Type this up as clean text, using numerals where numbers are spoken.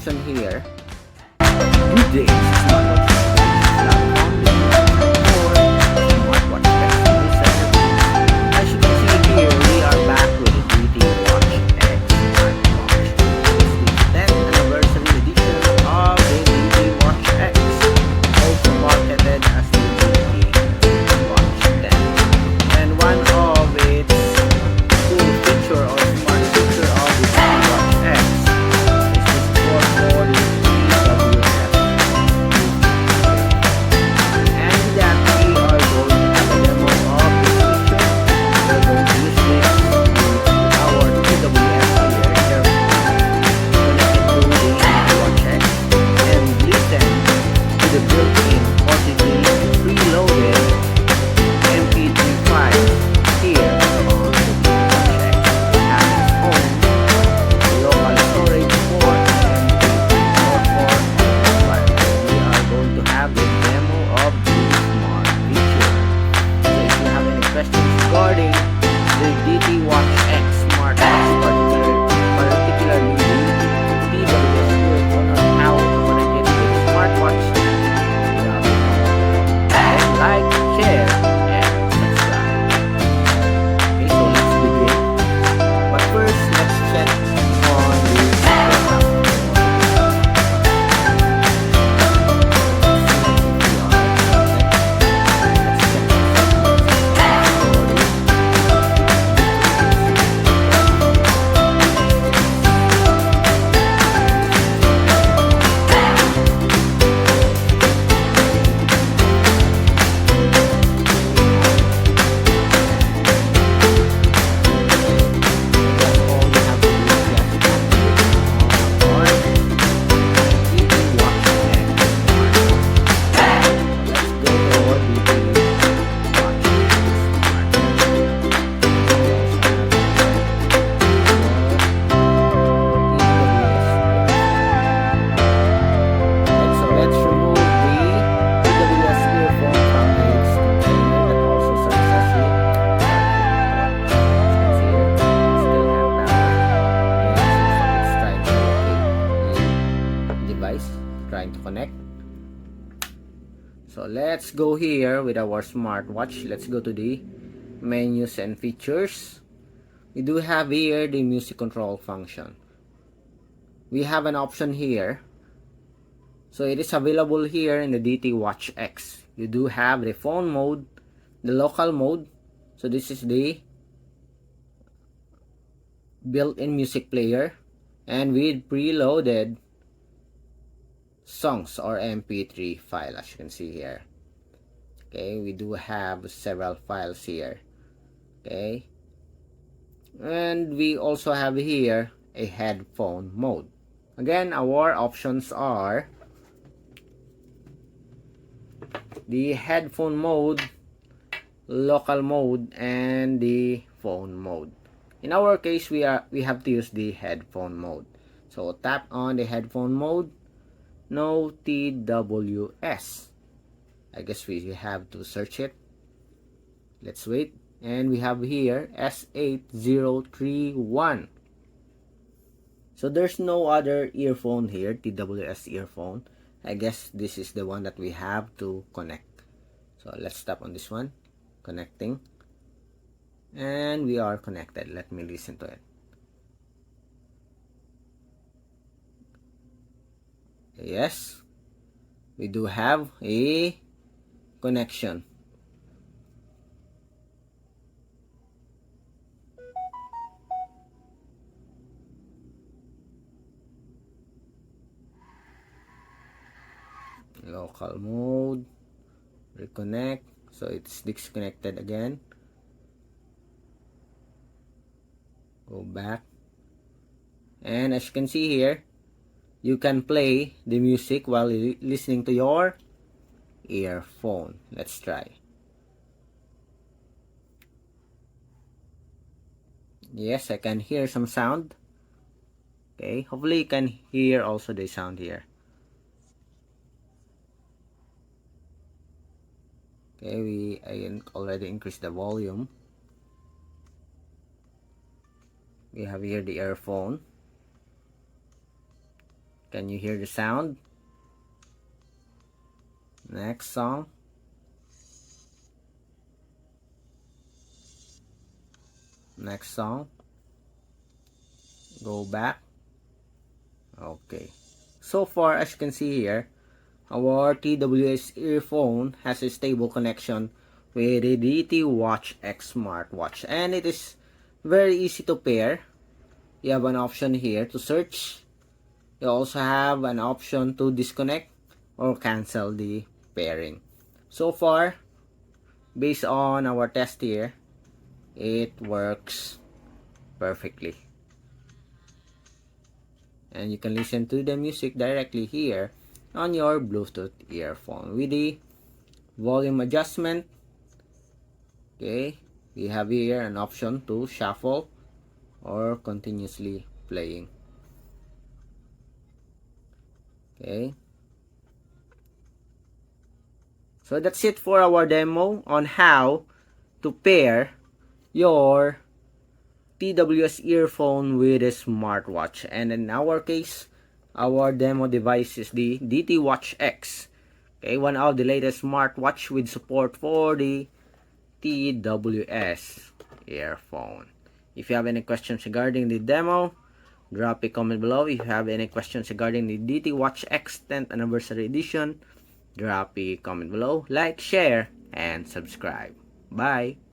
option here. Good day, smartwatch or smartwatch service. As you can see here, we are back with the DT Watch X smartwatch. This is the 10th anniversary edition of the DT Watch X, also marketed as the DT Watch 10. And one of its cool feature or smart feature of the DT Watch X is the support for the TWS. And that we are going to have a demo of this feature. We're going to use this with our TWS here, connected to the Watch X, and listen to the built-in possibly preloaded MP3 files here on the Watch X. It has its own local storage for MP3 or for file. We are going to have a demo of this smart feature. So if you have any questions regarding the DT Watch X smartwatch, particularly the TWS earphone, on how to connect it with the smartwatch, then like, share, and subscribe. Okay, so let's begin. But first, let's check on the setup. Trying to connect. So let's go here with our smartwatch. Let's go to the menus and features. We do have here the music control function. We have an option here. So it is available here in the DT Watch X. You do have the phone mode, the local mode. So this is the built-in music player, and with preloaded songs or MP3 file, as you can see here. Okay, we do have several files here. Okay, and we also have here a headphone mode. Again, our options are the headphone mode, local mode, and the phone mode. In our case, we have to use the headphone mode. So tap on the headphone mode. No TWS. I guess we have to search it. Let's wait. And we have here S8031. So there's no other earphone here, TWS earphone. I guess this is the one that we have to connect. So let's tap on this one. Connecting. And we are connected. Let me listen to it. Yes, we do have a connection. Local mode, reconnect, so it's disconnected again. Go back, and as you can see here, you can play the music while listening to your earphone. Let's try. Yes, I can hear some sound. Okay, hopefully you can hear also the sound here. Okay, I already increased the volume. We have here the earphone. Can you hear the sound? Next song. Next song. Go back. Okay. So far, as you can see here, our TWS earphone has a stable connection with the DT Watch X smartwatch, and it is very easy to pair. You have an option here to search. You also have an option to disconnect or cancel the pairing. So far, based on our test here, it works perfectly. And you can listen to the music directly here on your Bluetooth earphone with the volume adjustment. Okay, we have here an option to shuffle or continuously playing. Okay, so that's it for our demo on how to pair your TWS earphone with a smartwatch. And in our case, our demo device is the DT Watch X. Okay, one of the latest smartwatch with support for the TWS earphone. If you have any questions regarding the demo, drop a comment below. If you have any questions regarding the DT Watch X 10th Anniversary Edition, drop a comment below. Like, share, and subscribe. Bye!